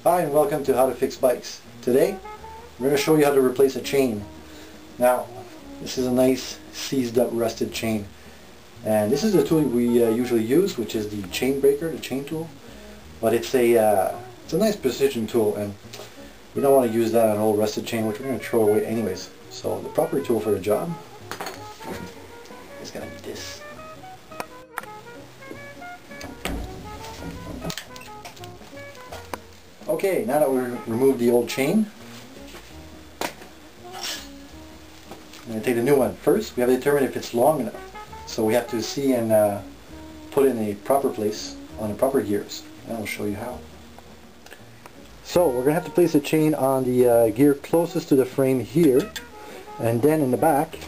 Hi and welcome to How to Fix Bikes. Today we're going to show you how to replace a chain. Now this is a nice seized up rusted chain, and this is the tool we usually use, which is the chain breaker, the chain tool. But it's a nice precision tool, and we don't want to use that on an old rusted chain, which we're going to throw away anyways. So the proper tool for the job is going to be this. Okay, now that we've removed the old chain, I'm going to take the new one. First, we have to determine if it's long enough. So we have to see and put it in the proper place on the proper gears. And I'll show you how. So we're going to have to place the chain on the gear closest to the frame here, and then in the back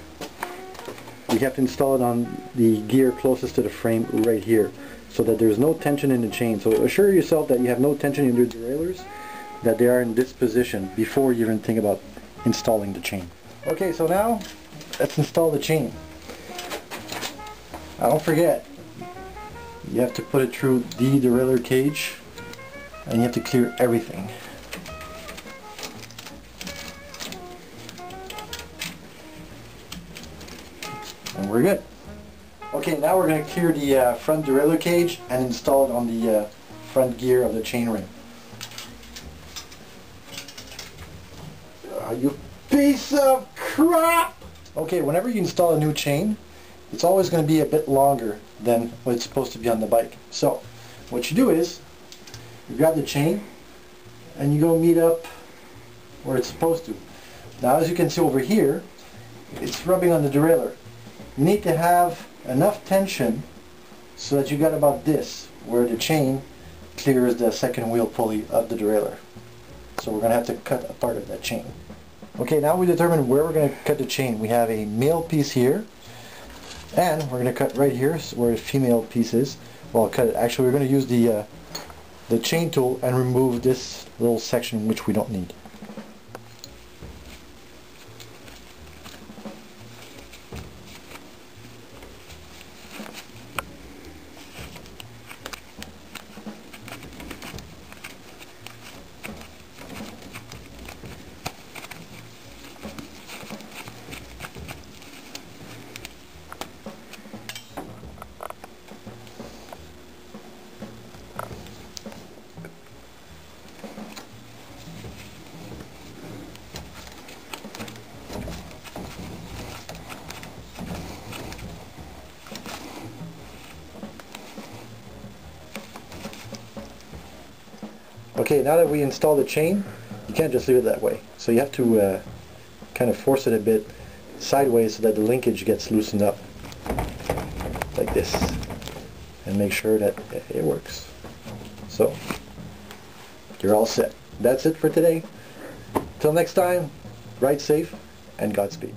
we have to install it on the gear closest to the frame right here, so that there's no tension in the chain. So assure yourself that you have no tension in your derailleurs, that they are in this position before you even think about installing the chain. Okay, so now let's install the chain. Now don't forget, you have to put it through the derailleur cage, and you have to clear everything. And we're good. Okay, now we're going to clear the front derailleur cage and install it on the front gear of the chain ring. You piece of crap! Okay, whenever you install a new chain, it's always going to be a bit longer than what it's supposed to be on the bike. So, what you do is, you grab the chain and you go meet up where it's supposed to. Now, as you can see over here, it's rubbing on the derailleur. You need to have enough tension so that you got about this, where the chain clears the second wheel pulley of the derailleur. So we're going to have to cut a part of that chain. Okay, now we determine where we're going to cut the chain. We have a male piece here, and we're going to cut right here where the female piece is. Well, cut it. Actually, we're going to use the chain tool and remove this little section which we don't need. Okay, now that we install the chain, you can't just leave it that way. So you have to kind of force it a bit sideways so that the linkage gets loosened up, like this, and make sure that it works. So, you're all set. That's it for today. Till next time, ride safe and Godspeed.